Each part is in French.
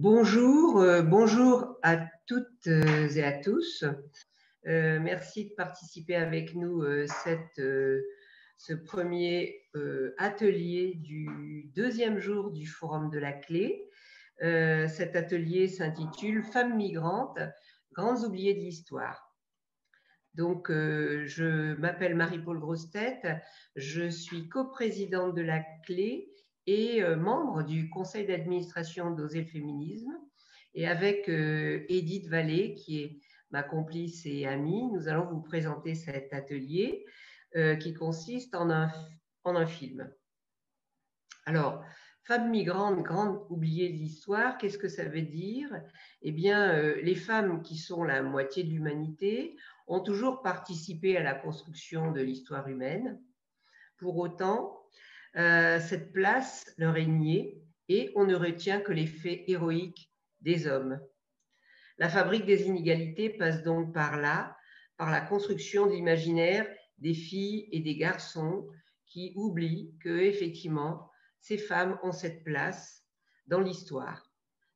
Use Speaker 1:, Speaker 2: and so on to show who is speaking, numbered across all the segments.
Speaker 1: Bonjour à toutes et à tous. Merci de participer avec nous ce premier atelier du deuxième jour du Forum de la Clé. Cet atelier s'intitule « Femmes migrantes, grandes oubliées de l'histoire ». Donc, je m'appelle Marie-Paule Grossetête, je suis coprésidente de la Clé et membre du conseil d'administration d'Oser le féminisme. Et avec Edith Vallée, qui est ma complice et amie, nous allons vous présenter cet atelier qui consiste en un film. Alors, femmes migrantes, grandes oubliées de l'histoire, qu'est-ce que ça veut dire? Eh bien, les femmes qui sont la moitié de l'humanité ont toujours participé à la construction de l'histoire humaine. Pour autant, cette place leur est niée et on ne retient que les faits héroïques des hommes. La fabrique des inégalités passe donc par là, par la construction de l'imaginaire des filles et des garçons qui oublient que, effectivement, ces femmes ont cette place dans l'histoire.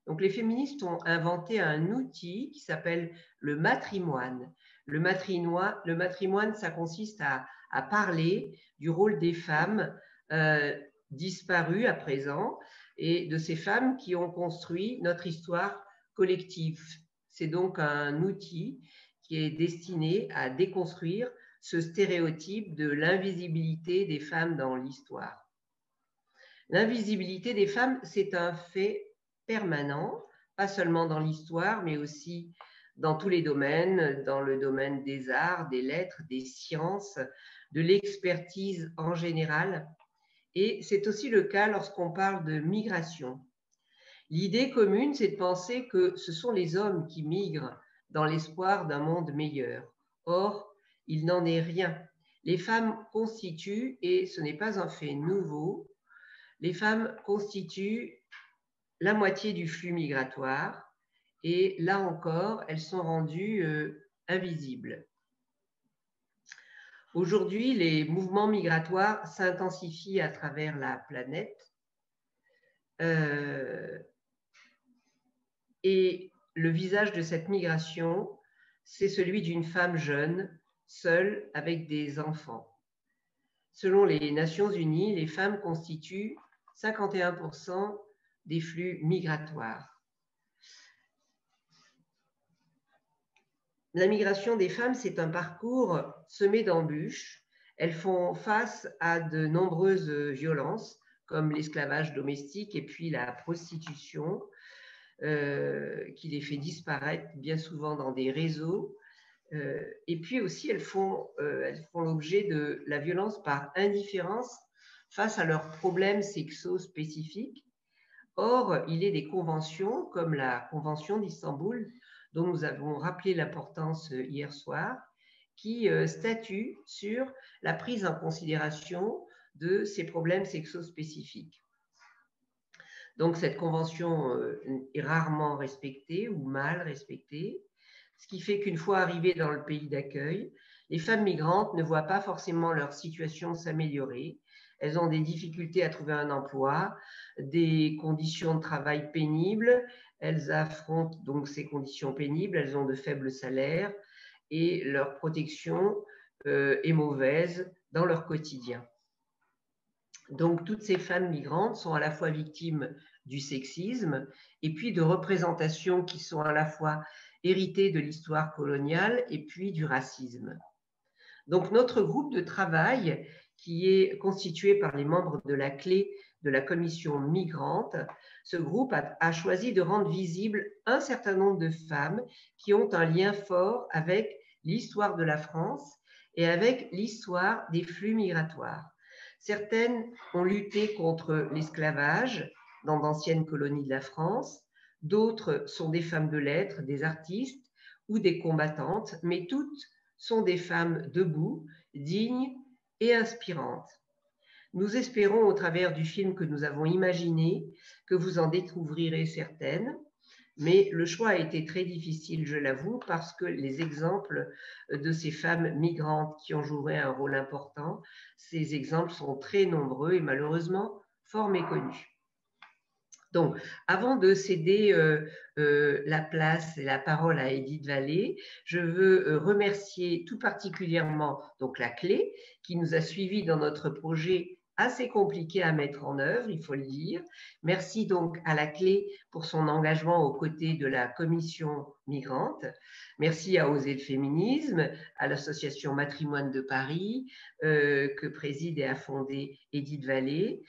Speaker 1: Donc, les féministes ont inventé un outil qui s'appelle le matrimoine. Le matrimoine, ça consiste à parler du rôle des femmes disparues à présent et de ces femmes qui ont construit notre histoire collective. C'est donc un outil qui est destiné à déconstruire ce stéréotype de l'invisibilité des femmes dans l'histoire. L'invisibilité des femmes, c'est un fait permanent, pas seulement dans l'histoire, mais aussi dans tous les domaines, dans le domaine des arts, des lettres, des sciences, de l'expertise en général. Et c'est aussi le cas lorsqu'on parle de migration. L'idée commune, c'est de penser que ce sont les hommes qui migrent dans l'espoir d'un monde meilleur. Or, il n'en est rien. Les femmes constituent, et ce n'est pas un fait nouveau, les femmes constituent la moitié du flux migratoire et là encore, elles sont rendues invisibles. Aujourd'hui, les mouvements migratoires s'intensifient à travers la planète et le visage de cette migration, c'est celui d'une femme jeune, seule, avec des enfants. Selon les Nations Unies, les femmes constituent 51% des flux migratoires. La migration des femmes, c'est un parcours semé d'embûches. Elles font face à de nombreuses violences, comme l'esclavage domestique et puis la prostitution, qui les fait disparaître bien souvent dans des réseaux. Et puis aussi, elles font l'objet de la violence par indifférence face à leurs problèmes sexo spécifiques. Or, il est des conventions, comme la Convention d'Istanbul, dont nous avons rappelé l'importance hier soir, qui statuent sur la prise en considération de ces problèmes sexo spécifiques. Donc, cette convention est rarement respectée ou mal respectée, ce qui fait qu'une fois arrivées dans le pays d'accueil, les femmes migrantes ne voient pas forcément leur situation s'améliorer. Elles ont des difficultés à trouver un emploi, des conditions de travail pénibles. Elles affrontent donc ces conditions pénibles, elles ont de faibles salaires et leur protection est mauvaise dans leur quotidien. Donc, toutes ces femmes migrantes sont à la fois victimes du sexisme et puis de représentations qui sont à la fois héritées de l'histoire coloniale et puis du racisme. Donc, notre groupe de travail, qui est constitué par les membres de la Clé de la commission migrante, ce groupe a choisi de rendre visible un certain nombre de femmes qui ont un lien fort avec l'histoire de la France et avec l'histoire des flux migratoires. Certaines ont lutté contre l'esclavage dans d'anciennes colonies de la France, d'autres sont des femmes de lettres, des artistes ou des combattantes, mais toutes sont des femmes debout, dignes et inspirantes. Nous espérons, au travers du film que nous avons imaginé, que vous en découvrirez certaines, mais le choix a été très difficile, je l'avoue, parce que les exemples de ces femmes migrantes qui ont joué un rôle important, ces exemples sont très nombreux et malheureusement fort méconnus. Donc, avant de céder la place et la parole à Edith Vallée, je veux remercier tout particulièrement donc la Clé qui nous a suivis dans notre projet assez compliqué à mettre en œuvre, il faut le dire. Merci donc à la Clé pour son engagement aux côtés de la Commission migrante. Merci à Oser le féminisme, à l'association Matrimoine de Paris que préside et a fondé Edith Vallée.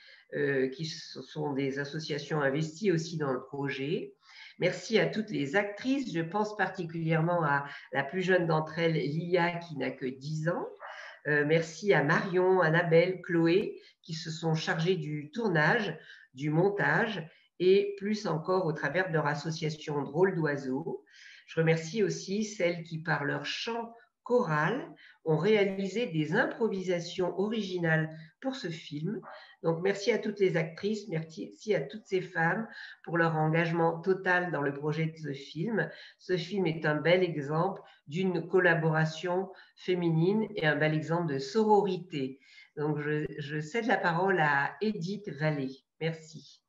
Speaker 1: Qui sont des associations investies aussi dans le projet. Merci à toutes les actrices. Je pense particulièrement à la plus jeune d'entre elles, Lia, qui n'a que 10 ans. Merci à Marion, Annabelle, Chloé, qui se sont chargées du tournage, du montage et plus encore au travers de leur association Drôle d'oiseaux. Je remercie aussi celles qui, par leur chant choral, ont réalisé des improvisations originales pour ce film. Donc, merci à toutes les actrices, merci à toutes ces femmes pour leur engagement total dans le projet de ce film. Ce film est un bel exemple d'une collaboration féminine et un bel exemple de sororité. Donc, je cède la parole à Edith Vallée. Merci.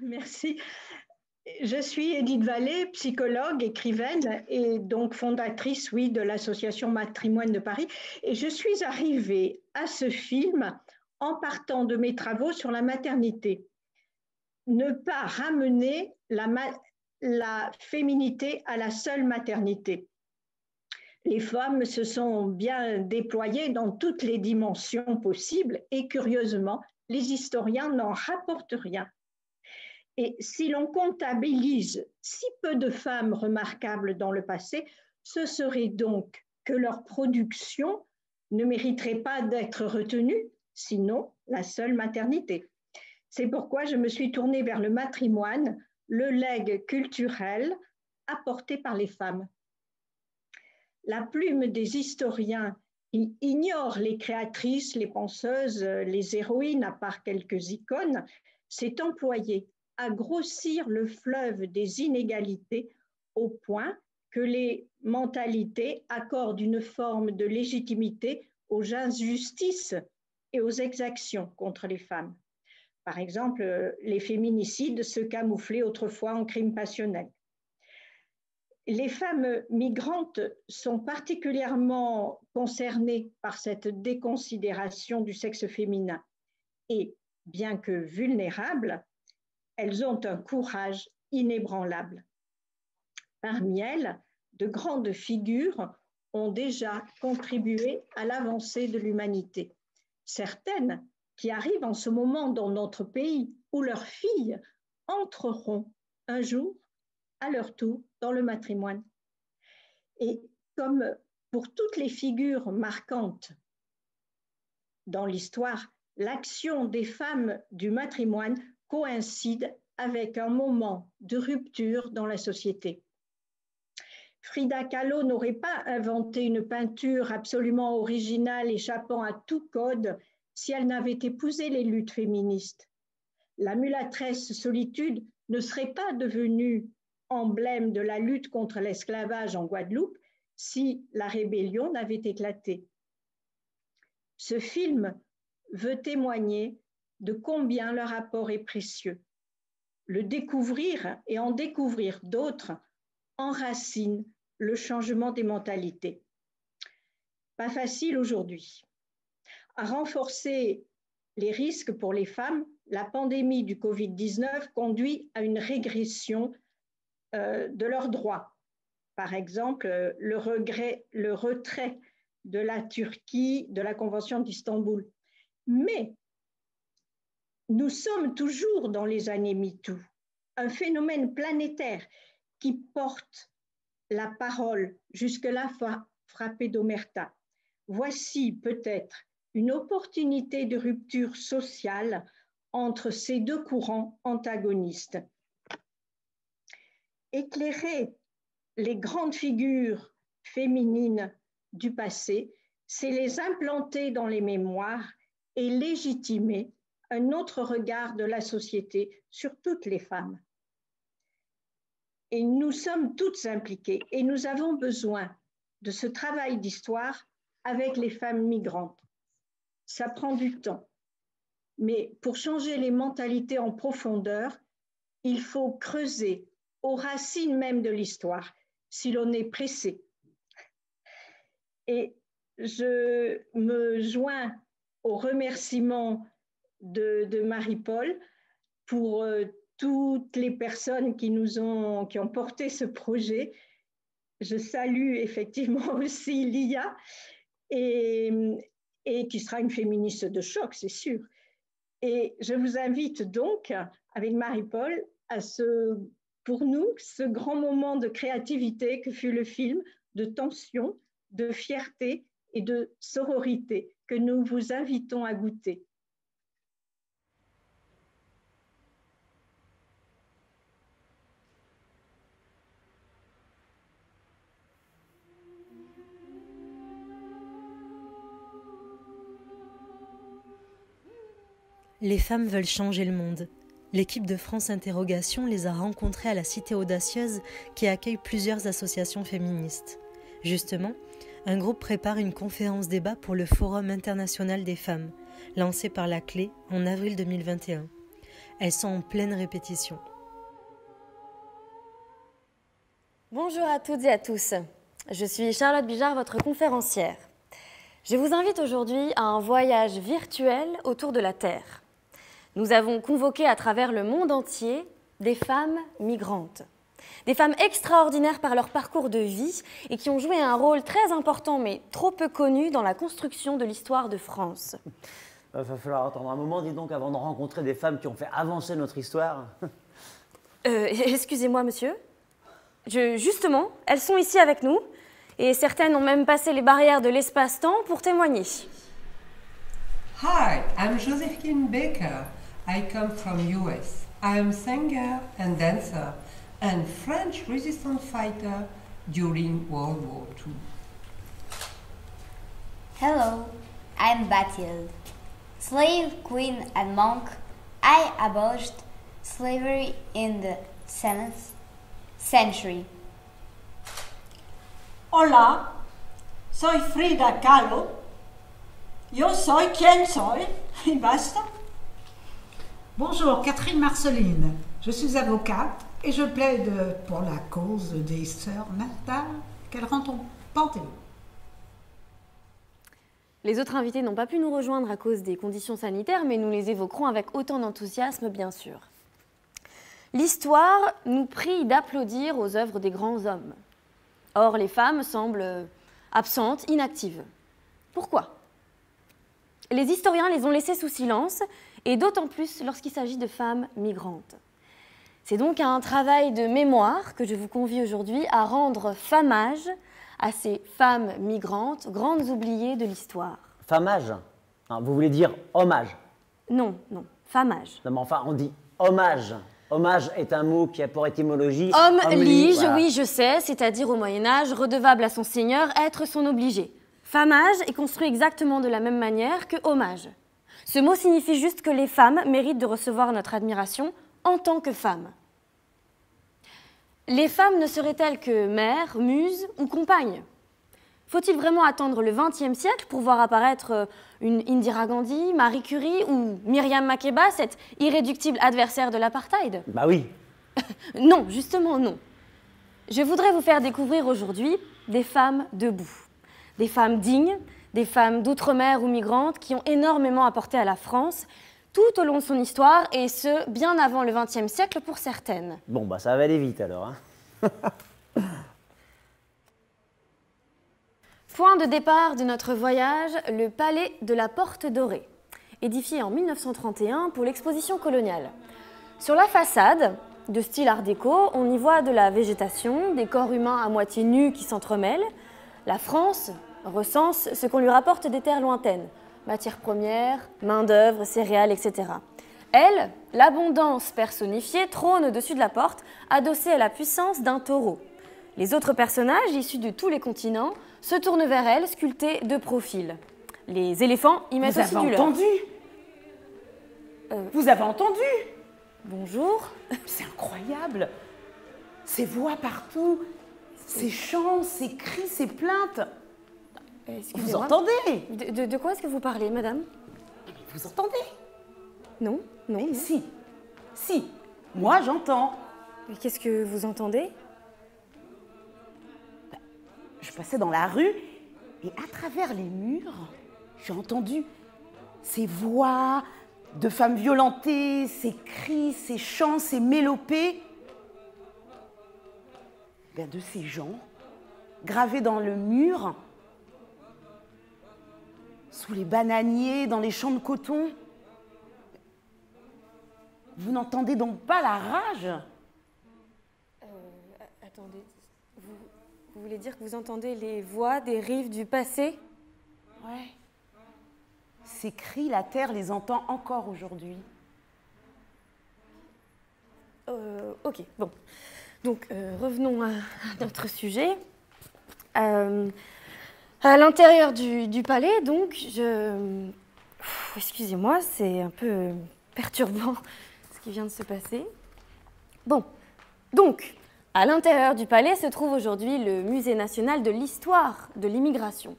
Speaker 2: Merci. Je suis Edith Vallée, psychologue, écrivaine et donc fondatrice, oui, de l'association Matrimoine de Paris. Et je suis arrivée à ce film en partant de mes travaux sur la maternité. Ne pas ramener la féminité à la seule maternité. Les femmes se sont bien déployées dans toutes les dimensions possibles et curieusement, les historiens n'en rapportent rien. Et si l'on comptabilise si peu de femmes remarquables dans le passé, ce serait donc que leur production ne mériterait pas d'être retenue, sinon la seule maternité. C'est pourquoi je me suis tournée vers le matrimoine, le legs culturel apporté par les femmes. La plume des historiens ignore les créatrices, les penseuses, les héroïnes, à part quelques icônes, s'est employée à grossir le fleuve des inégalités au point que les mentalités accordent une forme de légitimité aux injustices et aux exactions contre les femmes. Par exemple, les féminicides se camouflaient autrefois en crimes passionnels. Les femmes migrantes sont particulièrement concernées par cette déconsidération du sexe féminin et, bien que vulnérables, elles ont un courage inébranlable. Parmi elles, de grandes figures ont déjà contribué à l'avancée de l'humanité. Certaines qui arrivent en ce moment dans notre pays où leurs filles entreront un jour à leur tour dans le matrimoine. Et comme pour toutes les figures marquantes dans l'histoire, l'action des femmes du matrimoine coïncide avec un moment de rupture dans la société. Frida Kahlo n'aurait pas inventé une peinture absolument originale échappant à tout code si elle n'avait épousé les luttes féministes. La mulâtresse solitude ne serait pas devenue emblème de la lutte contre l'esclavage en Guadeloupe si la rébellion n'avait éclaté. Ce film veut témoigner de combien leur apport est précieux. Le découvrir et en découvrir d'autres enracine le changement des mentalités. Pas facile aujourd'hui. À renforcer les risques pour les femmes, la pandémie du Covid-19 conduit à une régression de leurs droits. Par exemple, le retrait de la Turquie de la Convention d'Istanbul. Mais nous sommes toujours dans les années MeToo, un phénomène planétaire qui porte la parole jusque-là frappée d'omerta. Voici peut-être une opportunité de rupture sociale entre ces deux courants antagonistes. Éclairer les grandes figures féminines du passé, c'est les implanter dans les mémoires et légitimer un autre regard de la société sur toutes les femmes. Et nous sommes toutes impliquées et nous avons besoin de ce travail d'histoire avec les femmes migrantes. Ça prend du temps. Mais pour changer les mentalités en profondeur, il faut creuser aux racines même de l'histoire, si l'on est pressé. Et je me joins aux remerciements de Marie-Paul pour toutes les personnes qui ont porté ce projet. Je salue effectivement aussi Lia, et qui sera une féministe de choc, c'est sûr. Et je vous invite donc, avec Marie-Paul, pour nous, ce grand moment de créativité que fut le film, de tension, de fierté et de sororité, que nous vous invitons à goûter.
Speaker 3: Les femmes veulent changer le monde. L'équipe de France Interrogation les a rencontrées à la Cité Audacieuse qui accueille plusieurs associations féministes. Justement, un groupe prépare une conférence-débat pour le Forum international des femmes, lancé par la Clé en avril 2021. Elles sont en pleine répétition.
Speaker 4: Bonjour à toutes et à tous. Je suis Charlotte Bijard, votre conférencière. Je vous invite aujourd'hui à un voyage virtuel autour de la Terre. Nous avons convoqué à travers le monde entier des femmes migrantes. Des femmes extraordinaires par leur parcours de vie et qui ont joué un rôle très important mais trop peu connu dans la construction de l'histoire de France.
Speaker 5: Il va falloir attendre un moment, dis donc, avant de rencontrer des femmes qui ont fait avancer notre histoire.
Speaker 4: Excusez-moi, monsieur. Justement, elles sont ici avec nous et certaines ont même passé les barrières de l'espace-temps pour témoigner.
Speaker 6: Hi, I'm Josephine Baker. I come from US. I am singer and dancer and French resistance fighter during World War II.
Speaker 7: Hello, I'm Bathilde. Slave, queen and monk, I abolished slavery in the 7th century.
Speaker 8: Hola, soy Frida Kahlo. Yo soy quien soy, y basta.
Speaker 9: Bonjour, Catherine Marceline. Je suis avocate et je plaide pour la cause des sœurs natales qu'elles rentrent au Panthéon.
Speaker 4: Les autres invités n'ont pas pu nous rejoindre à cause des conditions sanitaires, mais nous les évoquerons avec autant d'enthousiasme, bien sûr. L'histoire nous prie d'applaudir aux œuvres des grands hommes. Or, les femmes semblent absentes, inactives. Pourquoi ? Les historiens les ont laissées sous silence, et d'autant plus lorsqu'il s'agit de femmes migrantes. C'est donc un travail de mémoire que je vous convie aujourd'hui à rendre famage à ces femmes migrantes, grandes oubliées de l'histoire.
Speaker 5: Famage, vous voulez dire hommage?
Speaker 4: Non, non, famage.
Speaker 5: Non mais enfin, on dit hommage. Hommage est un mot qui a pour étymologie...
Speaker 4: Homme-lige,
Speaker 5: voilà.
Speaker 4: Oui, je sais, c'est-à-dire au Moyen-Âge, redevable à son seigneur, être son obligé. Famage est construit exactement de la même manière que hommage. Ce mot signifie juste que les femmes méritent de recevoir notre admiration en tant que femmes. Les femmes ne seraient-elles que mères, muses ou compagnes? Faut-il vraiment attendre le XXe siècle pour voir apparaître une Indira Gandhi, Marie Curie ou Myriam Makeba, cette irréductible adversaire de l'apartheid?
Speaker 5: Bah oui.
Speaker 4: Non, justement non. Je voudrais vous faire découvrir aujourd'hui des femmes debout. Des femmes dignes, des femmes d'outre-mer ou migrantes qui ont énormément apporté à la France tout au long de son histoire, et ce, bien avant le XXe siècle pour certaines.
Speaker 5: Bon, bah ça va aller vite alors. Hein.
Speaker 4: Point de départ de notre voyage, le palais de la Porte Dorée, édifié en 1931 pour l'exposition coloniale. Sur la façade, de style art déco, on y voit de la végétation, des corps humains à moitié nus qui s'entremêlent. La France recense ce qu'on lui rapporte des terres lointaines, matières premières, main-d'œuvre, céréales, etc. Elle, l'abondance personnifiée, trône au-dessus de la porte, adossée à la puissance d'un taureau. Les autres personnages, issus de tous les continents, se tournent vers elle, sculptés de profil. Les éléphants y mettent aussi du leur.
Speaker 10: Vous avez entendu?
Speaker 4: Bonjour.
Speaker 10: C'est incroyable. Ces voix partout, ces chants, ces cris, ces plaintes.
Speaker 4: Vous
Speaker 10: entendez?
Speaker 4: De quoi est-ce que vous parlez, madame?
Speaker 10: Vous entendez?
Speaker 4: Non, non.
Speaker 10: Mais si, si, moi j'entends.
Speaker 4: Mais qu'est-ce que vous entendez?
Speaker 10: Je passais dans la rue et à travers les murs, j'ai entendu ces voix de femmes violentées, ces cris, ces chants, ces mélopées. Ben, de ces gens gravés dans le mur, sous les bananiers, dans les champs de coton. Vous n'entendez donc pas la rage?
Speaker 4: Attendez, vous voulez dire que vous entendez les voix des rives du passé?
Speaker 10: Ouais. Ces cris, la terre les entend encore aujourd'hui.
Speaker 4: Ok, bon. Donc, revenons à notre sujet. À l'intérieur du palais, donc, excusez-moi, c'est un peu perturbant ce qui vient de se passer. Bon, donc, à l'intérieur du palais se trouve aujourd'hui le Musée national de l'histoire de l'immigration.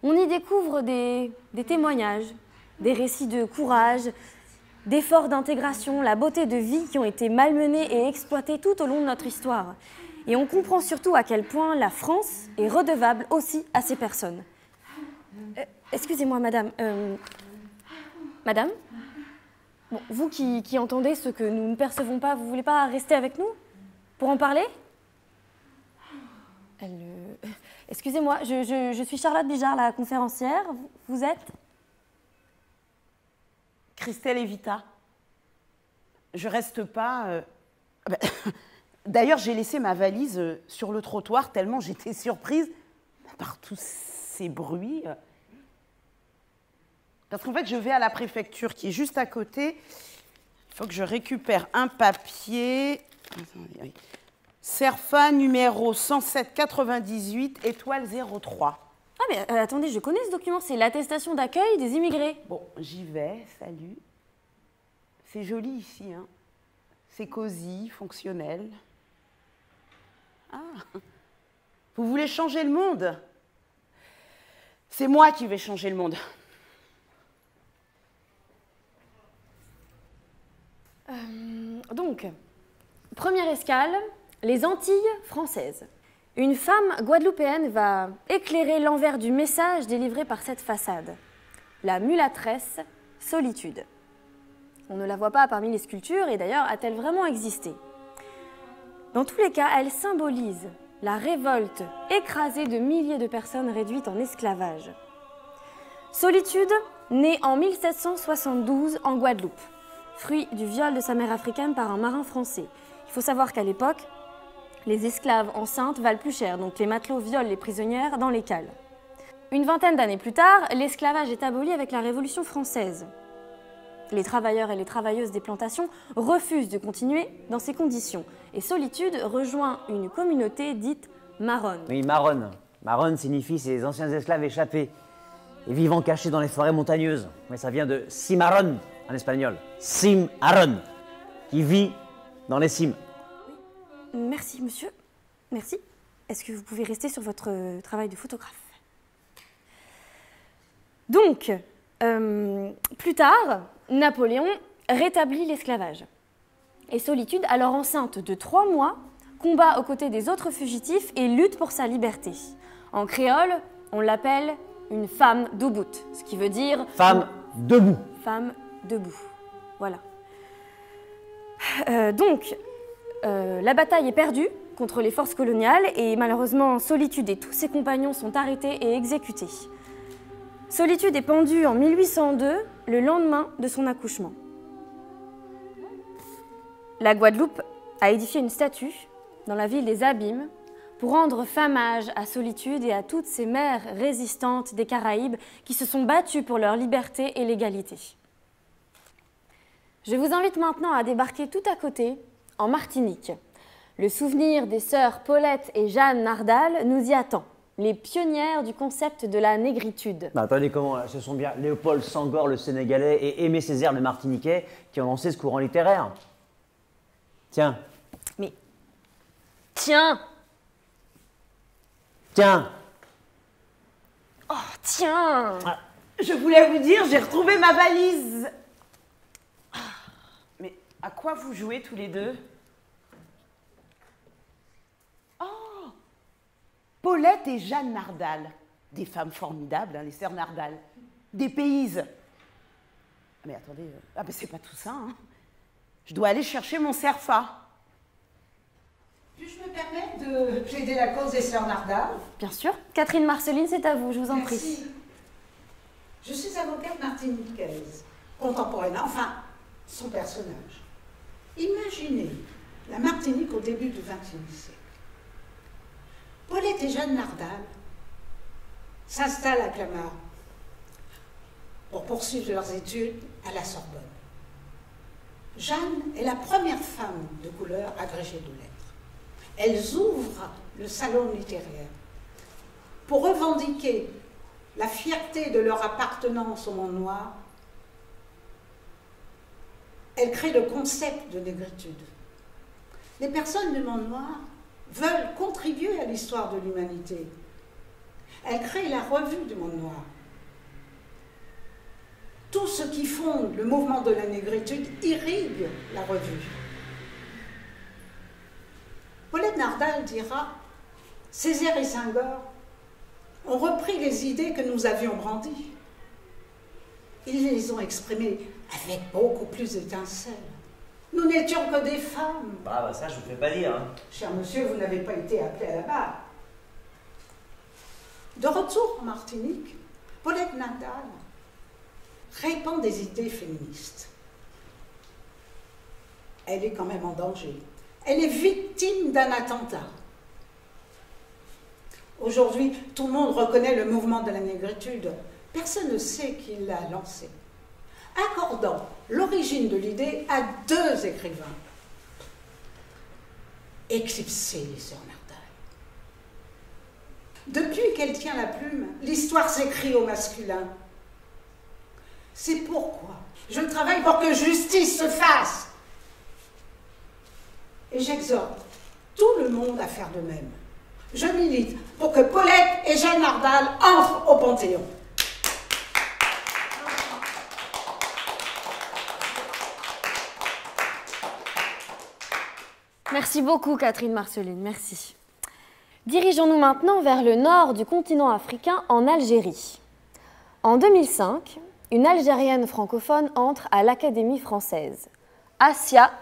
Speaker 4: On y découvre des témoignages, des récits de courage, d'efforts d'intégration, la beauté de vie qui ont été malmenés et exploités tout au long de notre histoire. Et on comprend surtout à quel point la France est redevable aussi à ces personnes. Excusez-moi, madame. Madame, bon, vous qui entendez ce que nous ne percevons pas, vous ne voulez pas rester avec nous pour en parler? Excusez-moi, je suis Charlotte Bijard, la conférencière. Vous êtes?
Speaker 10: Christelle Evita. Je reste pas... D'ailleurs, j'ai laissé ma valise sur le trottoir tellement j'étais surprise par tous ces bruits. Parce qu'en fait, je vais à la préfecture qui est juste à côté. Il faut que je récupère un papier. Cerfa numéro 10798, étoile 03.
Speaker 4: Ah mais attendez, je connais ce document, c'est l'attestation d'accueil des immigrés.
Speaker 10: Bon, j'y vais, salut. C'est joli ici, hein. C'est cosy, fonctionnel. Ah, vous voulez changer le monde? C'est moi qui vais changer le monde.
Speaker 4: Donc, première escale, les Antilles françaises. Une femme guadeloupéenne va éclairer l'envers du message délivré par cette façade. La mulâtresse solitude. On ne la voit pas parmi les sculptures, et d'ailleurs, a-t-elle vraiment existé? Dans tous les cas, elle symbolise la révolte écrasée de milliers de personnes réduites en esclavage. Solitude, née en 1772 en Guadeloupe, fruit du viol de sa mère africaine par un marin français. Il faut savoir qu'à l'époque, les esclaves enceintes valent plus cher, donc les matelots violent les prisonnières dans les cales. Une vingtaine d'années plus tard, l'esclavage est aboli avec la Révolution française. Les travailleurs et les travailleuses des plantations refusent de continuer dans ces conditions. Et Solitude rejoint une communauté dite marronne.
Speaker 5: Oui, marronne. Marronne signifie ces anciens esclaves échappés et vivant cachés dans les forêts montagneuses. Mais ça vient de cimarrón en espagnol. Cimarrón, qui vit dans les cimes.
Speaker 4: Merci, monsieur. Merci. Est-ce que vous pouvez rester sur votre travail de photographe? Donc, plus tard, Napoléon rétablit l'esclavage. Et Solitude, alors enceinte de 3 mois, combat aux côtés des autres fugitifs et lutte pour sa liberté. En créole, on l'appelle une femme debout, ce qui veut dire...
Speaker 5: Femme debout.
Speaker 4: Femme debout, voilà. La bataille est perdue contre les forces coloniales et malheureusement, Solitude et tous ses compagnons sont arrêtés et exécutés. Solitude est pendue en 1802, le lendemain de son accouchement. La Guadeloupe a édifié une statue dans la ville des Abîmes pour rendre hommage à Solitude et à toutes ces mères résistantes des Caraïbes qui se sont battues pour leur liberté et l'égalité. Je vous invite maintenant à débarquer tout à côté, en Martinique. Le souvenir des sœurs Paulette et Jeanne Nardal nous y attend. Les pionnières du concept de la négritude.
Speaker 5: Bah, attendez, comment là? Ce sont bien Léopold Senghor, le Sénégalais, et Aimé Césaire, le Martiniquais, qui ont lancé ce courant littéraire. Tiens.
Speaker 4: Mais... Tiens!
Speaker 5: Tiens!
Speaker 4: Oh, tiens!
Speaker 10: Je voulais vous dire, j'ai retrouvé ma valise. Mais à quoi vous jouez tous les deux? Oh! Paulette et Jeanne Nardal. Des femmes formidables, hein, les sœurs Nardal. Des payses. Mais attendez, ah ben c'est pas tout ça. Hein. Je dois aller chercher mon CERFA.
Speaker 9: Puis-je me permettre de plaider la cause des sœurs Nardal?
Speaker 4: Bien sûr. Catherine Marceline, c'est à vous, je vous en prie.
Speaker 9: Je suis avocate martiniquaise, contemporaine, enfin, son personnage. Imaginez la Martinique au début du XXe siècle. Paulette et Jeanne Nardal s'installent à Clamart pour poursuivre leurs études à la Sorbonne. Jeanne est la première femme de couleur agrégée de lettres. Elles ouvrent le salon littéraire pour revendiquer la fierté de leur appartenance au monde noir. Elles créent le concept de négritude. Les personnes du monde noir veulent contribuer à l'histoire de l'humanité. Elles créent la revue du monde noir. Tout ce qui fonde le mouvement de la négritude irrigue la revue. Paulette Nardal dira « Césaire et Senghor ont repris les idées que nous avions brandies. Ils les ont exprimées avec beaucoup plus d'étincelles. Nous n'étions que des femmes. »
Speaker 5: Ah bah ça, je vous fais pas dire. Hein.
Speaker 9: Cher monsieur, vous n'avez pas été appelé à la barre. De retour en Martinique, Paulette Nardal répand des idées féministes. Elle est quand même en danger. Elle est victime d'un attentat. Aujourd'hui, tout le monde reconnaît le mouvement de la négritude. Personne ne sait qui l'a lancé. Accordant l'origine de l'idée à deux écrivains. Éclipsez les sœurs Nardal. Depuis qu'elle tient la plume, l'histoire s'écrit au masculin. C'est pourquoi je travaille pour que justice se fasse. Et j'exhorte tout le monde à faire de même. Je milite pour que Paulette et Jeanne Nardal entrent au Panthéon.
Speaker 4: Merci beaucoup, Catherine Marceline, merci. Dirigeons-nous maintenant vers le nord du continent africain, en Algérie. En 2005, une Algérienne francophone entre à l'Académie française, Assia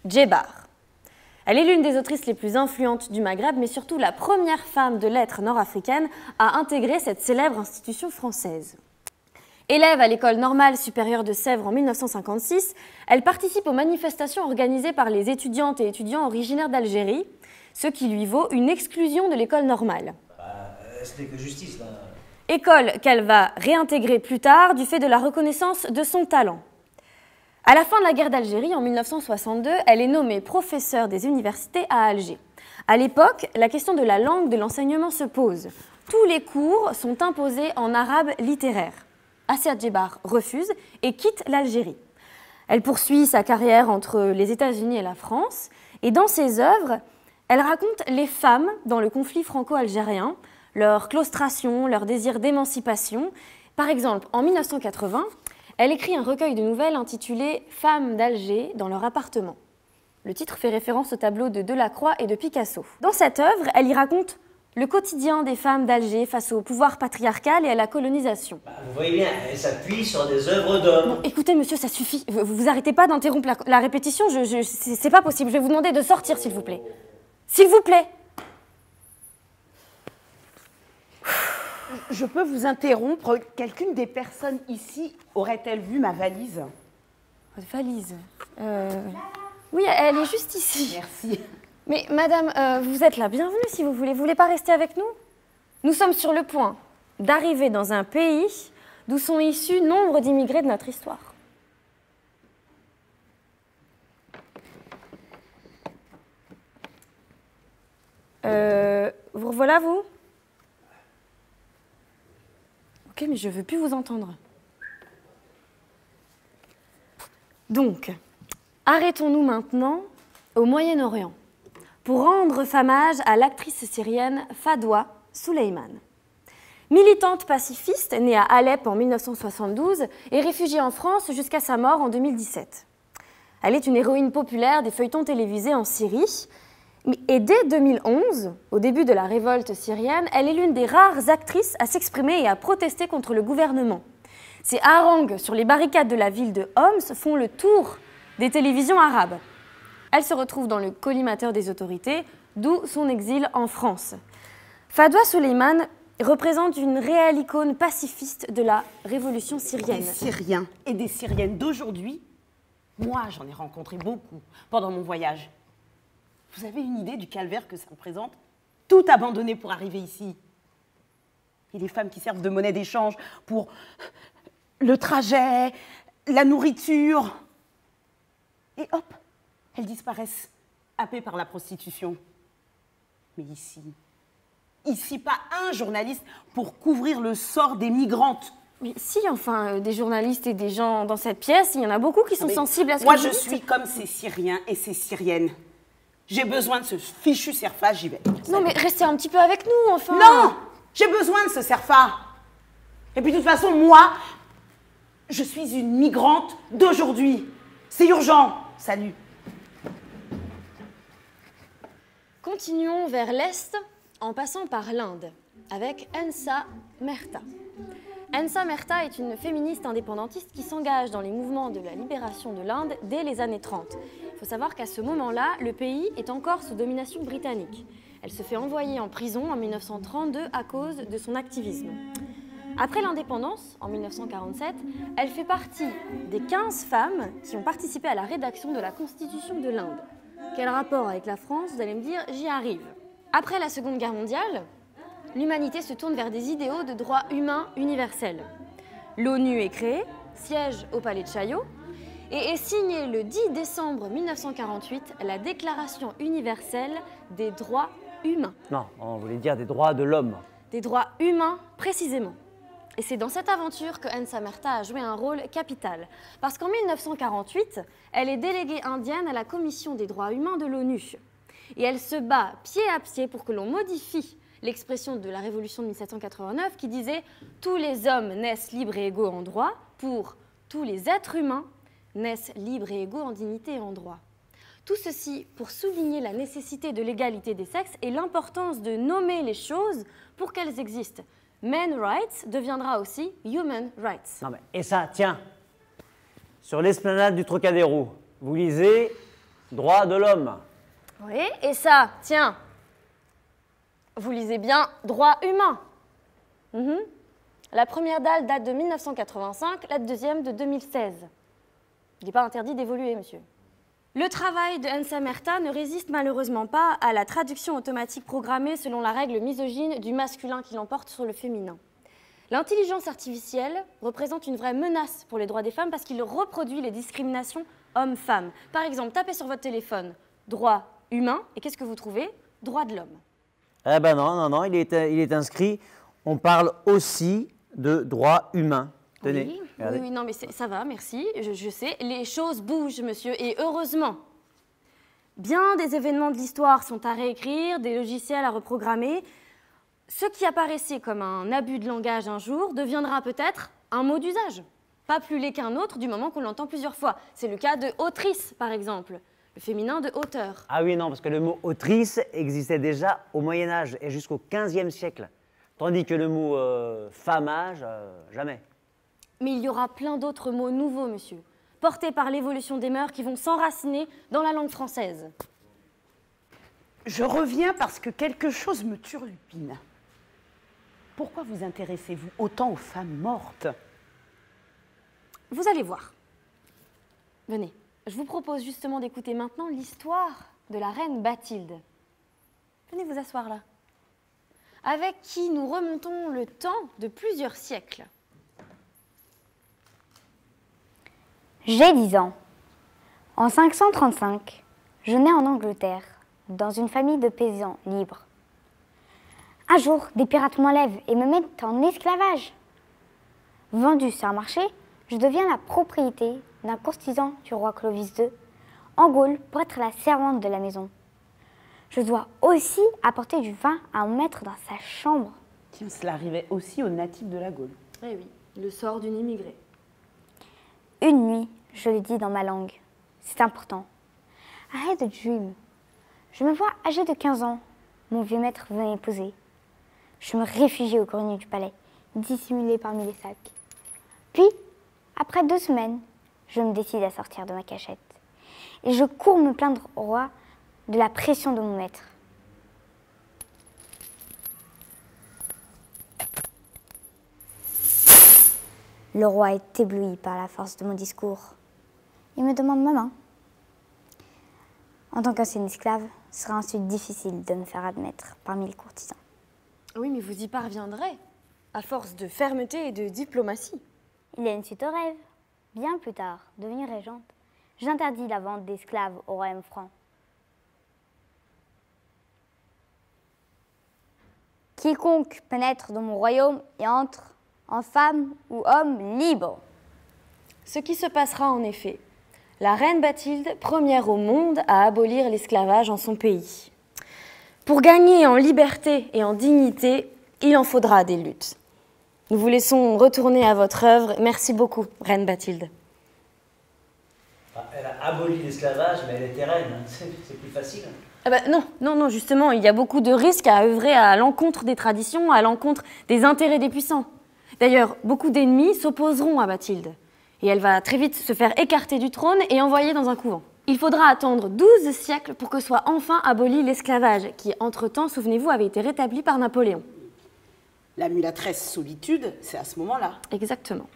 Speaker 4: Djebar. Elle est l'une des autrices les plus influentes du Maghreb, mais surtout la première femme de lettres nord-africaine à intégrer cette célèbre institution française. Élève à l'École normale supérieure de Sèvres en 1956, elle participe aux manifestations organisées par les étudiantes et étudiants originaires d'Algérie, ce qui lui vaut une exclusion de l'école normale.
Speaker 5: Ce n'est que justice, là.
Speaker 4: École qu'elle va réintégrer plus tard du fait de la reconnaissance de son talent. À la fin de la guerre d'Algérie, en 1962, elle est nommée professeure des universités à Alger. À l'époque, la question de la langue de l'enseignement se pose. Tous les cours sont imposés en arabe littéraire. Assia Djebar refuse et quitte l'Algérie. Elle poursuit sa carrière entre les États-Unis et la France, et dans ses œuvres, elle raconte les femmes dans le conflit franco-algérien, leur claustration, leur désir d'émancipation. Par exemple, en 1980, elle écrit un recueil de nouvelles intitulé « Femmes d'Alger dans leur appartement ». Le titre fait référence au tableau de Delacroix et de Picasso. Dans cette œuvre, elle y raconte le quotidien des femmes d'Alger face au pouvoir patriarcal et à la colonisation.
Speaker 5: Vous voyez bien, elle s'appuie sur des œuvres d'hommes.
Speaker 4: Bon, écoutez, monsieur, ça suffit. Vous arrêtez pas d'interrompre la répétition. C'est pas possible. Je vais vous demander de sortir, s'il vous plaît. S'il vous plaît.
Speaker 10: Je peux vous interrompre? Quelqu'une des personnes ici aurait-elle vu ma valise?
Speaker 4: Votre valise Oui, elle est juste ici.
Speaker 10: Merci.
Speaker 4: Mais madame, vous êtes la bienvenue si vous voulez. Vous voulez pas rester avec nous? Nous sommes sur le point d'arriver dans un pays d'où sont issus nombre d'immigrés de notre histoire. Vous revoilà, vous? Ok, mais je ne veux plus vous entendre. Donc, arrêtons-nous maintenant au Moyen-Orient pour rendre hommage à l'actrice syrienne Fadwa Suleiman. Militante pacifiste, née à Alep en 1972 et réfugiée en France jusqu'à sa mort en 2017. Elle est une héroïne populaire des feuilletons télévisés en Syrie. Et dès 2011, au début de la révolte syrienne, elle est l'une des rares actrices à s'exprimer et à protester contre le gouvernement. Ses harangues sur les barricades de la ville de Homs font le tour des télévisions arabes. Elle se retrouve dans le collimateur des autorités, d'où son exil en France. Fadwa Suleiman représente une réelle icône pacifiste de la révolution syrienne.
Speaker 10: Des Syriens et des Syriennes d'aujourd'hui, moi j'en ai rencontré beaucoup pendant mon voyage. Vous avez une idée du calvaire que ça représente? Tout abandonner pour arriver ici. Et les femmes qui servent de monnaie d'échange pour le trajet, la nourriture. Et hop, elles disparaissent, happées par la prostitution. Mais ici, pas un journaliste pour couvrir le sort des migrantes.
Speaker 4: Mais si, enfin, des journalistes et des gens dans cette pièce, il y en a beaucoup qui sont sensibles à ce que
Speaker 10: moi,
Speaker 4: vous
Speaker 10: je
Speaker 4: dites.
Speaker 10: suis comme ces Syriens et ces Syriennes. J'ai besoin de ce fichu Cerfa, j'y vais.
Speaker 4: Non, mais restez un petit peu avec nous, enfin.
Speaker 10: Non, j'ai besoin de ce Cerfa. Et puis, de toute façon, moi, je suis une migrante d'aujourd'hui. C'est urgent. Salut.
Speaker 4: Continuons vers l'Est en passant par l'Inde avec Ensa Mehta. Ensa Mehta est une féministe indépendantiste qui s'engage dans les mouvements de la libération de l'Inde dès les années 30. Il faut savoir qu'à ce moment-là, le pays est encore sous domination britannique. Elle se fait envoyer en prison en 1932 à cause de son activisme. Après l'indépendance, en 1947, elle fait partie des 15 femmes qui ont participé à la rédaction de la Constitution de l'Inde. Quel rapport avec la France? Vous allez me dire, j'y arrive. Après la Seconde Guerre mondiale, l'humanité se tourne vers des idéaux de droits humains universels. L'ONU est créée, siège au palais de Chaillot, et est signée le 10 décembre 1948 la Déclaration universelle des droits humains.
Speaker 5: Non, on voulait dire des droits de l'homme.
Speaker 4: Des droits humains, précisément. Et c'est dans cette aventure que Ensa Mehta a joué un rôle capital. Parce qu'en 1948, elle est déléguée indienne à la Commission des droits humains de l'ONU. Et elle se bat pied à pied pour que l'on modifie l'expression de la Révolution de 1789 qui disait « Tous les hommes naissent libres et égaux en droit, pour tous les êtres humains naissent libres et égaux en dignité et en droit ». Tout ceci pour souligner la nécessité de l'égalité des sexes et l'importance de nommer les choses pour qu'elles existent. Men rights deviendra aussi human rights.
Speaker 5: Non mais, et ça, tiens, sur l'esplanade du Trocadéro, vous lisez droits de l'homme.
Speaker 4: Oui, et ça, tiens, vous lisez bien droits humains. La première dalle date de 1985, la deuxième de 2016. Il n'est pas interdit d'évoluer, monsieur. Le travail de Ensa Mehta ne résiste malheureusement pas à la traduction automatique programmée selon la règle misogyne du masculin qui l'emporte sur le féminin. L'intelligence artificielle représente une vraie menace pour les droits des femmes parce qu'il reproduit les discriminations hommes-femmes. Par exemple, tapez sur votre téléphone « droit humain » et qu'est-ce que vous trouvez? Droit de l'homme.
Speaker 5: Eh ben non, il est inscrit, on parle aussi de droits humains. Tenez,
Speaker 4: oui, non, mais ça va, merci, je sais. Les choses bougent, monsieur, et heureusement. Bien des événements de l'histoire sont à réécrire, des logiciels à reprogrammer. Ce qui apparaissait comme un abus de langage un jour deviendra peut-être un mot d'usage. Pas plus laid qu'un autre du moment qu'on l'entend plusieurs fois. C'est le cas de autrice, par exemple, le féminin de auteur.
Speaker 5: Ah oui, non, parce que le mot autrice existait déjà au Moyen-Âge et jusqu'au XVe siècle. Tandis que le mot femme-âge, jamais.
Speaker 4: Mais il y aura plein d'autres mots nouveaux, monsieur, portés par l'évolution des mœurs qui vont s'enraciner dans la langue française.
Speaker 10: Je reviens parce que quelque chose me turlupine. Pourquoi vous intéressez-vous autant aux femmes mortes?
Speaker 4: Vous allez voir. Venez, je vous propose justement d'écouter maintenant l'histoire de la reine Bathilde. Venez vous asseoir là. Avec qui nous remontons le temps de plusieurs siècles.
Speaker 7: J'ai 10 ans. En 535, je nais en Angleterre, dans une famille de paysans libres. Un jour, des pirates m'enlèvent et me mettent en esclavage. Vendue sur un marché, je deviens la propriété d'un courtisan du roi Clovis II, en Gaule, pour être la servante de la maison. Je dois aussi apporter du vin à mon maître dans sa chambre.
Speaker 10: Tiens, cela arrivait aussi aux natifs de la Gaule.
Speaker 4: Eh oui, le sort d'une immigrée.
Speaker 7: Une nuit, je le dis dans ma langue, C'est important. I had a dream. Je me vois âgée de 15 ans. Mon vieux maître venait m'épouser. Je me réfugie au grenier du palais, dissimulée parmi les sacs. Puis, après 2 semaines, je me décide à sortir de ma cachette. Et je cours me plaindre au roi de la pression de mon maître. Le roi est ébloui par la force de mon discours. Il me demande ma main. En tant qu'ancienne esclave, ce sera ensuite difficile de me faire admettre parmi les courtisans.
Speaker 4: Oui, mais vous y parviendrez, à force de fermeté et de diplomatie.
Speaker 7: Il y a une suite au rêve. Bien plus tard, devenir régente, j'interdis la vente d'esclaves au royaume franc. Quiconque pénètre dans mon royaume et entre en femme ou homme libre.
Speaker 4: Ce qui se passera en effet. La reine Bathilde, première au monde à abolir l'esclavage en son pays. Pour gagner en liberté et en dignité, il en faudra des luttes. Nous vous laissons retourner à votre œuvre. Merci beaucoup, reine Bathilde.
Speaker 5: Elle a aboli l'esclavage, mais elle était reine. C'est plus facile.
Speaker 4: Ah bah non, justement, il y a beaucoup de risques à œuvrer à l'encontre des traditions, à l'encontre des intérêts des puissants. D'ailleurs, beaucoup d'ennemis s'opposeront à Bathilde. Et elle va très vite se faire écarter du trône et envoyer dans un couvent. Il faudra attendre 12 siècles pour que soit enfin aboli l'esclavage, qui, entre-temps, souvenez-vous, avait été rétabli par Napoléon.
Speaker 10: La mulâtresse solitude, c'est à ce moment-là.
Speaker 4: Exactement.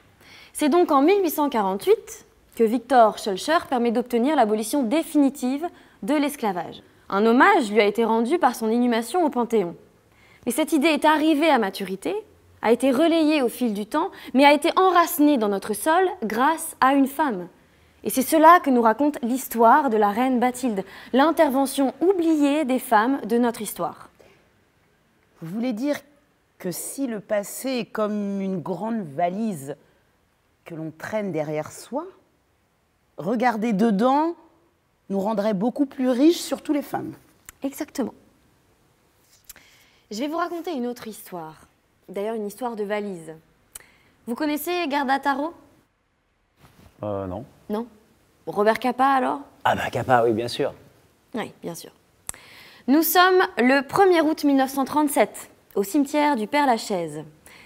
Speaker 4: C'est donc en 1848 que Victor Schœlcher permet d'obtenir l'abolition définitive de l'esclavage. Un hommage lui a été rendu par son inhumation au Panthéon. Mais cette idée est arrivée à maturité, a été relayée au fil du temps, mais a été enracinée dans notre sol grâce à une femme. Et c'est cela que nous raconte l'histoire de la reine Bathilde, l'intervention oubliée des femmes de notre histoire.
Speaker 10: Vous voulez dire que si le passé est comme une grande valise que l'on traîne derrière soi, regarder dedans nous rendrait beaucoup plus riches, surtout les femmes.
Speaker 4: Exactement. Je vais vous raconter une autre histoire. D'ailleurs, une histoire de valise. Vous connaissez Gerda Taro?
Speaker 5: Non.
Speaker 4: Non? Robert Capa, alors?
Speaker 5: Ah bah Capa, oui, bien sûr.
Speaker 4: Oui, bien sûr. Nous sommes le 1er août 1937, au cimetière du Père-Lachaise.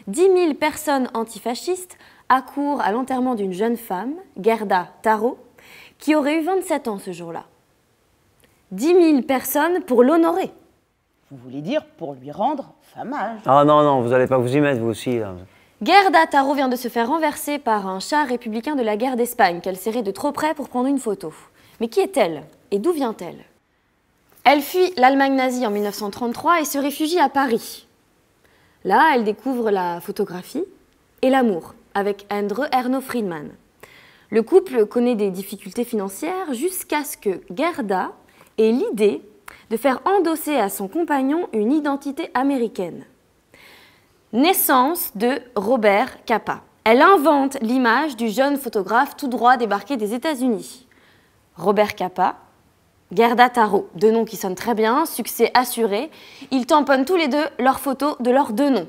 Speaker 4: 10 000 personnes antifascistes accourent à l'enterrement d'une jeune femme, Gerda Taro, qui aurait eu 27 ans ce jour-là. 10 000 personnes pour l'honorer.
Speaker 10: Vous voulez dire pour lui rendre famage?
Speaker 5: Ah non, vous n'allez pas vous y mettre, vous aussi. Là.
Speaker 4: Gerda Taro vient de se faire renverser par un char républicain de la guerre d'Espagne qu'elle serrait de trop près pour prendre une photo. Mais qui est-elle? Et d'où vient-elle? Elle fuit l'Allemagne nazie en 1933 et se réfugie à Paris. Là, elle découvre la photographie et l'amour avec Endre Erno Friedman. Le couple connaît des difficultés financières jusqu'à ce que Gerda ait l'idée de faire endosser à son compagnon une identité américaine. Naissance de Robert Capa. Elle invente l'image du jeune photographe tout droit débarqué des États-Unis. Robert Capa, Gerda Taro, deux noms qui sonnent très bien, succès assuré. Ils tamponnent tous les deux leurs photos de leurs deux noms.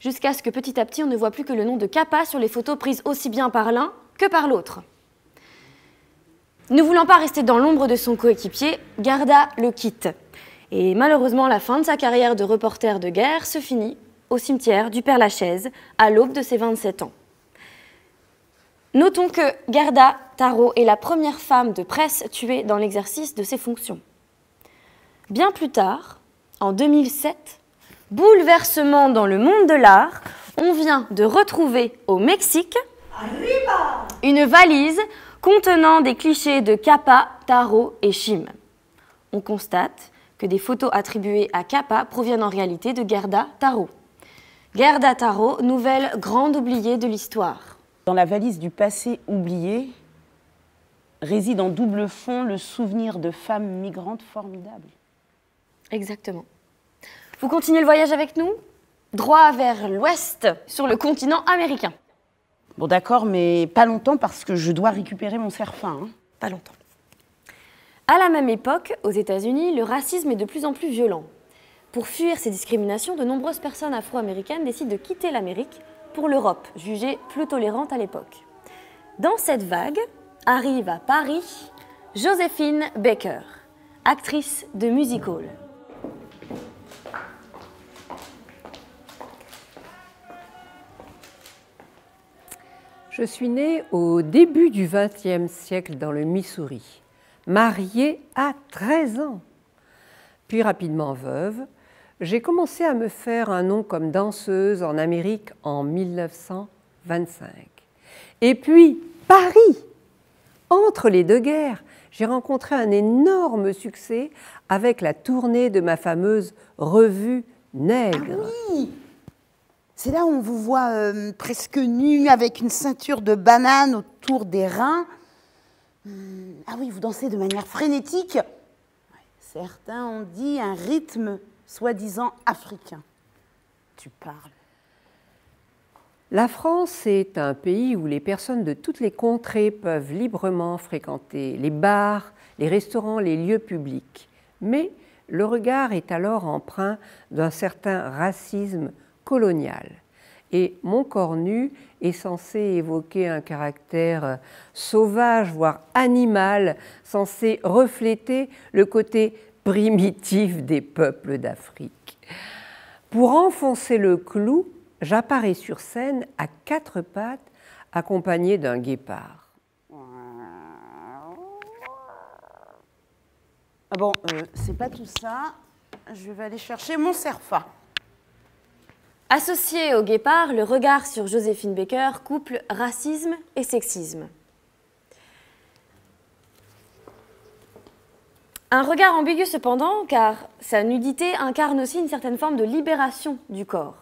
Speaker 4: Jusqu'à ce que petit à petit, on ne voit plus que le nom de Capa sur les photos prises aussi bien par l'un que par l'autre. Ne voulant pas rester dans l'ombre de son coéquipier, Gerda le quitte. Et malheureusement, la fin de sa carrière de reporter de guerre se finit au cimetière du Père-Lachaise, à l'aube de ses 27 ans. Notons que Gerda Taro est la première femme de presse tuée dans l'exercice de ses fonctions. Bien plus tard, en 2007, bouleversement dans le monde de l'art, on vient de retrouver au Mexique une valise contenant des clichés de Capa, Taro et Chim. On constate que des photos attribuées à Capa proviennent en réalité de Gerda Taro. Gerda Taro, nouvelle grande oubliée de l'histoire.
Speaker 10: Dans la valise du passé oublié réside en double fond le souvenir de femmes migrantes formidables.
Speaker 4: Exactement. Vous continuez le voyage avec nous? Droit vers l'ouest, sur le continent américain.
Speaker 10: Bon d'accord, mais pas longtemps parce que je dois récupérer mon cerf-fin. Hein.
Speaker 4: Pas longtemps. À la même époque, aux États-Unis, le racisme est de plus en plus violent. Pour fuir ces discriminations, de nombreuses personnes afro-américaines décident de quitter l'Amérique pour l'Europe, jugée plus tolérante à l'époque. Dans cette vague, arrive à Paris Joséphine Baker, actrice de music-hall.
Speaker 6: Je suis née au début du XXe siècle dans le Missouri, mariée à 13 ans. Puis rapidement veuve, j'ai commencé à me faire un nom comme danseuse en Amérique en 1925. Et puis Paris, entre les deux guerres, j'ai rencontré un énorme succès avec la tournée de ma fameuse revue Nègre.
Speaker 10: Ah oui, c'est là où on vous voit presque nu avec une ceinture de banane autour des reins. Ah oui, vous dansez de manière frénétique. Certains ont dit un rythme soi-disant africain. Tu parles.
Speaker 6: La France est un pays où les personnes de toutes les contrées peuvent librement fréquenter les bars, les restaurants, les lieux publics. Mais le regard est alors empreint d'un certain racisme colonial. Et mon corps nu est censé évoquer un caractère sauvage, voire animal, censé refléter le côté primitif des peuples d'Afrique. Pour enfoncer le clou, j'apparais sur scène à 4 pattes, accompagné d'un guépard.
Speaker 10: Ah bon, c'est pas tout ça. Je vais aller chercher mon cerfa.
Speaker 4: Associé au guépard, le regard sur Joséphine Baker couple racisme et sexisme. Un regard ambigu cependant, car sa nudité incarne aussi une certaine forme de libération du corps.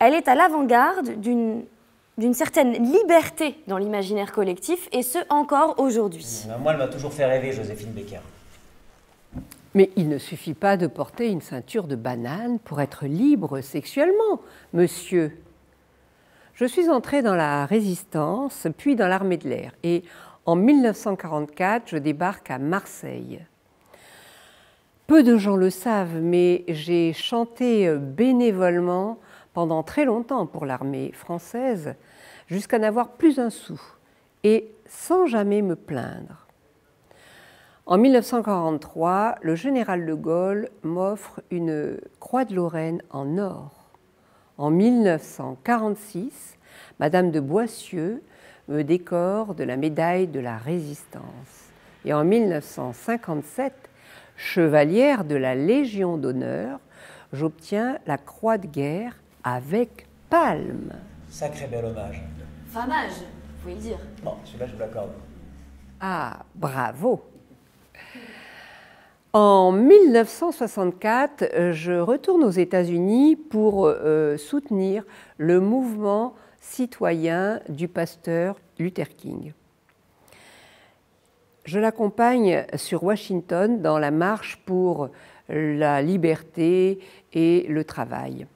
Speaker 4: Elle est à l'avant-garde d'une certaine liberté dans l'imaginaire collectif, et ce encore aujourd'hui.
Speaker 5: Moi, elle m'a toujours fait rêver, Joséphine Baker.
Speaker 6: Mais il ne suffit pas de porter une ceinture de banane pour être libre sexuellement, monsieur. Je suis entrée dans la Résistance, puis dans l'armée de l'air. Et en 1944, je débarque à Marseille. Peu de gens le savent, mais j'ai chanté bénévolement pendant très longtemps pour l'armée française, jusqu'à n'avoir plus un sou, et sans jamais me plaindre. En 1943, le général de Gaulle m'offre une croix de Lorraine en or. En 1946, Madame de Boissieu me décore de la médaille de la Résistance. Et en 1957, chevalière de la Légion d'honneur, j'obtiens la croix de guerre avec palme.
Speaker 5: Sacré bel hommage.
Speaker 4: Famage, vous pouvez le dire.
Speaker 5: Bon, celui-là, je vous l'accorde.
Speaker 6: Ah, bravo! En 1964, je retourne aux États-Unis pour soutenir le mouvement citoyen du pasteur Luther King. Je l'accompagne sur Washington dans la marche pour la liberté et le travail.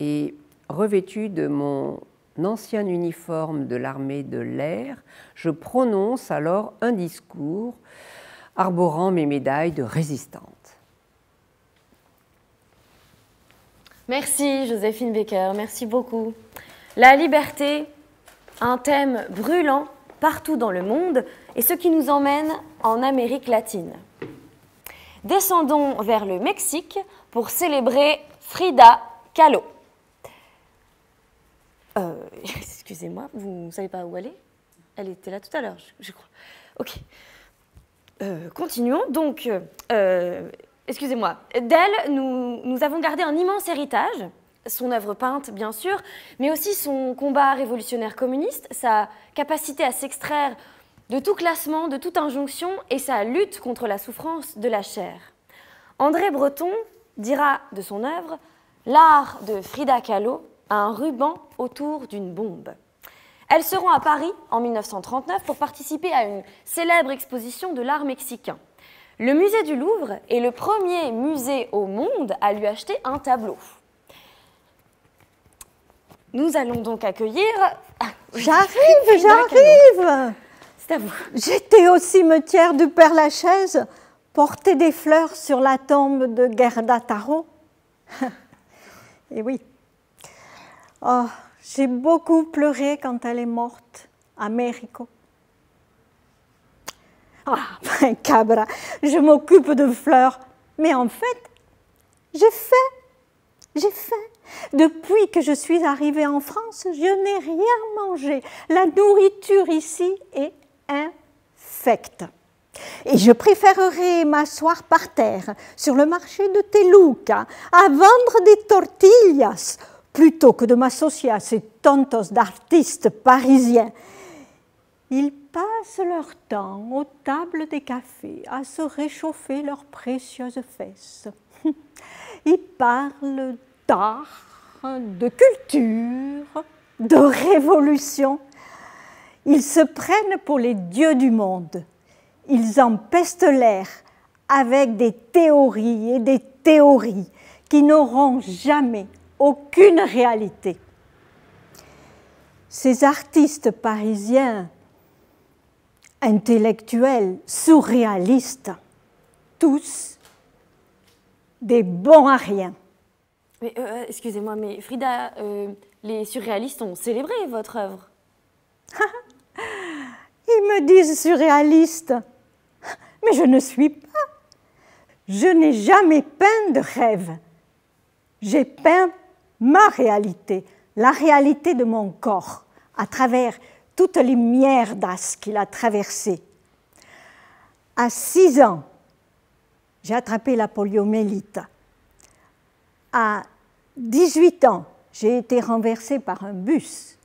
Speaker 6: Et revêtu de mon ancien uniforme de l'armée de l'air, je prononce alors un discours arborant mes médailles de résistante.
Speaker 4: Merci Joséphine Baker, merci beaucoup. La liberté, un thème brûlant partout dans le monde, et ce qui nous emmène en Amérique latine. Descendons vers le Mexique pour célébrer Frida Kahlo. Excusez-moi, vous ne savez pas où elle est? Elle était là tout à l'heure, je crois. Ok. Continuons. Donc, excusez-moi. D'elle, nous avons gardé un immense héritage, son œuvre peinte, bien sûr, mais aussi son combat révolutionnaire communiste, sa capacité à s'extraire de tout classement, de toute injonction, et sa lutte contre la souffrance de la chair. André Breton dira de son œuvre « L'art de Frida Kahlo a un ruban autour d'une bombe ». Elles seront à Paris en 1939 pour participer à une célèbre exposition de l'art mexicain. Le musée du Louvre est le premier musée au monde à lui acheter un tableau. Nous allons donc accueillir...
Speaker 2: J'arrive.
Speaker 4: C'est à vous.
Speaker 2: J'étais au cimetière du Père-Lachaise, porter des fleurs sur la tombe de Gerda Taro. Et oui. Oh, j'ai beaucoup pleuré quand elle est morte à Mexico.
Speaker 8: Ah, ben cabra, je m'occupe de fleurs. Mais en fait, j'ai fait. Depuis que je suis arrivée en France, je n'ai rien mangé. La nourriture ici est infecte. Et je préférerais m'asseoir par terre sur le marché de Teluca à vendre des tortillas plutôt que de m'associer à ces tontos d'artistes parisiens. Ils passent leur temps aux tables des cafés à se réchauffer leurs précieuses fesses. Ils parlent d'art, de culture, de révolution. Ils se prennent pour les dieux du monde. Ils empestent l'air avec des théories et des théories qui n'auront jamais aucune réalité. Ces artistes parisiens, intellectuels, surréalistes, tous des bons à rien.
Speaker 4: Mais excusez-moi, mais Frida, les surréalistes ont célébré votre œuvre.
Speaker 8: Ils me disent surréaliste, mais je ne suis pas. Je n'ai jamais peint de rêve. J'ai peint ma réalité, la réalité de mon corps, à travers toutes les mierdas qu'il a traversées. À 6 ans, j'ai attrapé la poliomyélite. À 18 ans, j'ai été renversée par un bus.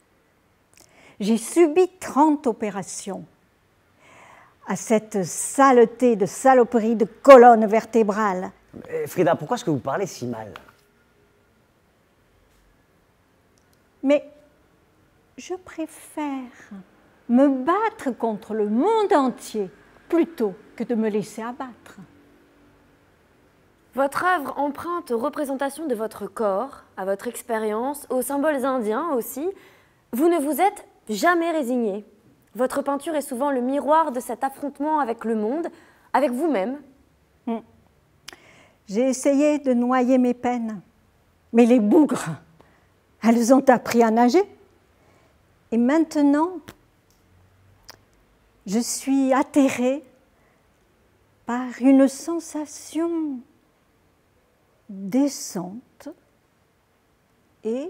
Speaker 8: J'ai subi 30 opérations. À cette saleté de saloperie de colonne vertébrale.
Speaker 5: Frida, pourquoi est-ce que vous parlez si mal?
Speaker 8: Mais je préfère me battre contre le monde entier plutôt que de me laisser abattre.
Speaker 4: Votre œuvre emprunte aux représentations de votre corps, à votre expérience, aux symboles indiens aussi. Vous ne vous êtes jamais résigné. Votre peinture est souvent le miroir de cet affrontement avec le monde, avec vous-même.
Speaker 8: J'ai essayé de noyer mes peines, mais les bougres, elles ont appris à nager. Et maintenant, je suis atterrée par une sensation décente et,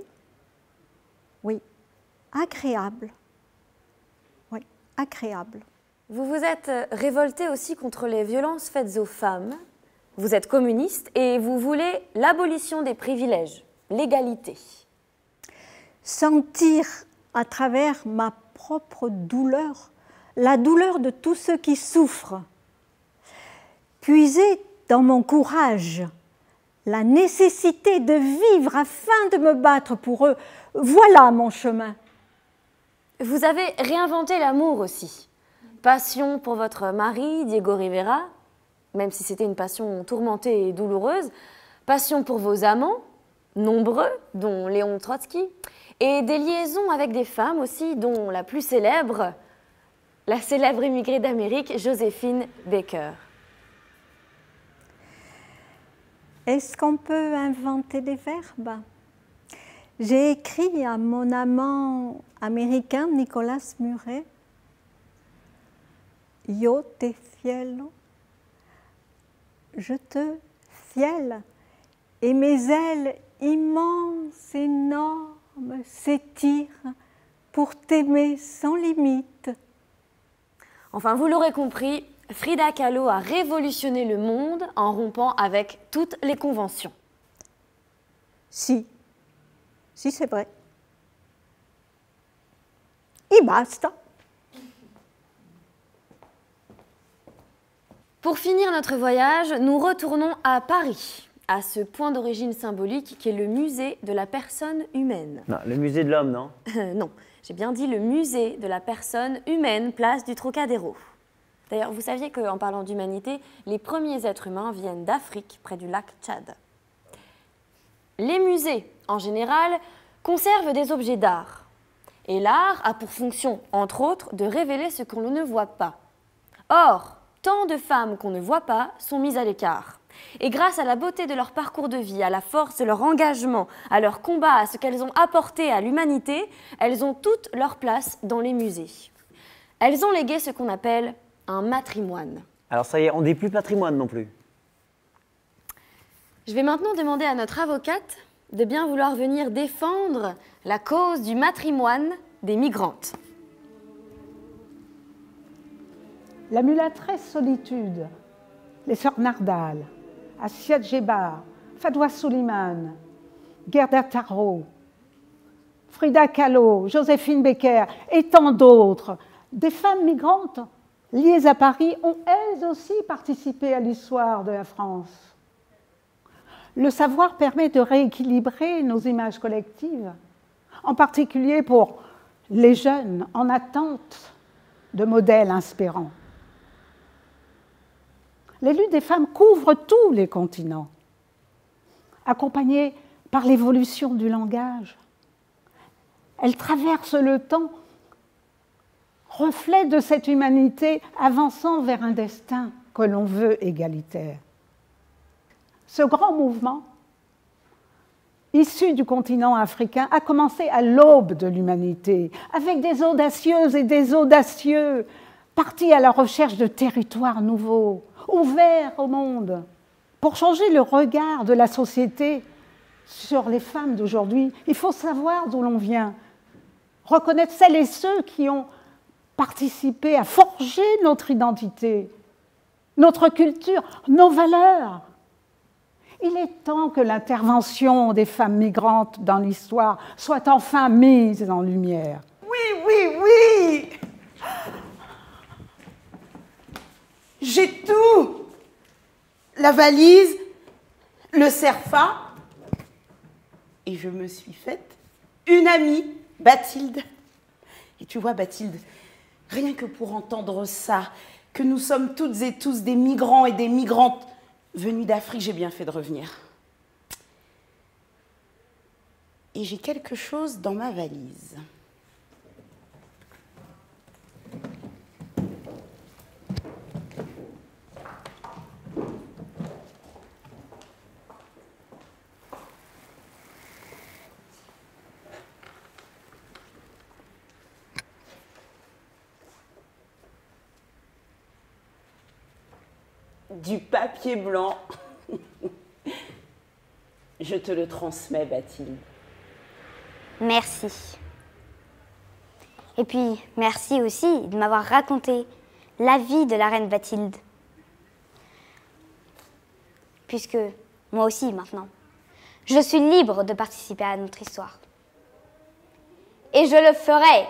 Speaker 8: oui, agréable. Oui, agréable.
Speaker 4: Vous vous êtes révolté aussi contre les violences faites aux femmes. Vous êtes communiste et vous voulez l'abolition des privilèges, l'égalité.
Speaker 8: Sentir à travers ma propre douleur, la douleur de tous ceux qui souffrent. Puiser dans mon courage la nécessité de vivre afin de me battre pour eux. Voilà mon chemin.
Speaker 4: Vous avez réinventé l'amour aussi. Passion pour votre mari, Diego Rivera, même si c'était une passion tourmentée et douloureuse. Passion pour vos amants, nombreux, dont Léon Trotsky. Et des liaisons avec des femmes aussi, dont la plus célèbre, la célèbre immigrée d'Amérique, Joséphine Baker.
Speaker 8: Est-ce qu'on peut inventer des verbes? J'ai écrit à mon amant américain, Nicolas Murray, « Yo te fielo », je te fiele, et mes ailes immenses, énormes, s'étirent pour t'aimer sans limite.
Speaker 4: Enfin, vous l'aurez compris, Frida Kahlo a révolutionné le monde en rompant avec toutes les conventions.
Speaker 8: Si c'est vrai. Et basta.
Speaker 4: Pour finir notre voyage, nous retournons à Paris, à ce point d'origine symbolique qui est le musée de la personne humaine.
Speaker 5: Non, le musée de l'homme, non?
Speaker 4: Non, j'ai bien dit le musée de la personne humaine, place du Trocadéro. D'ailleurs, vous saviez qu'en parlant d'humanité, les premiers êtres humains viennent d'Afrique, près du lac Tchad. Les musées, en général, conservent des objets d'art. Et l'art a pour fonction, entre autres, de révéler ce qu'on ne voit pas. Or, tant de femmes qu'on ne voit pas sont mises à l'écart. Et grâce à la beauté de leur parcours de vie, à la force de leur engagement, à leur combat, à ce qu'elles ont apporté à l'humanité, elles ont toute leur place dans les musées. Elles ont légué ce qu'on appelle un matrimoine?
Speaker 5: Alors ça y est, on ne dit plus patrimoine non plus.
Speaker 4: Je vais maintenant demander à notre avocate de bien vouloir venir défendre la cause du matrimoine des migrantes.
Speaker 11: La mulâtresse Solitude, les sœurs Nardal, Assia Djebar, Fadwa Souliman, Gerda Taro, Frida Kahlo, Joséphine Becker et tant d'autres, des femmes migrantes liées à Paris ont elles aussi participé à l'histoire de la France. Le savoir permet de rééquilibrer nos images collectives, en particulier pour les jeunes en attente de modèles inspirants. Les luttes des femmes couvrent tous les continents, accompagnées par l'évolution du langage. Elles traversent le temps, reflet de cette humanité avançant vers un destin que l'on veut égalitaire. Ce grand mouvement, issu du continent africain, a commencé à l'aube de l'humanité, avec des audacieuses et des audacieux partis à la recherche de territoires nouveaux, ouverts au monde. Pour changer le regard de la société sur les femmes d'aujourd'hui, il faut savoir d'où l'on vient, reconnaître celles et ceux qui ont participé à forger notre identité, notre culture, nos valeurs. Il est temps que l'intervention des femmes migrantes dans l'histoire soit enfin mise en lumière.
Speaker 10: Oui, oui, oui! J'ai tout! La valise, le cerfa, et je me suis faite une amie, Bathilde. Et tu vois, Bathilde, rien que pour entendre ça, que nous sommes toutes et tous des migrants et des migrantes venus d'Afrique, j'ai bien fait de revenir. Et j'ai quelque chose dans ma valise. Du papier blanc. Je te le transmets, Bathilde.
Speaker 7: Merci. Et puis, merci aussi de m'avoir raconté la vie de la reine Bathilde. Puisque, moi aussi, maintenant, je suis libre de participer à notre histoire. Et je le ferai.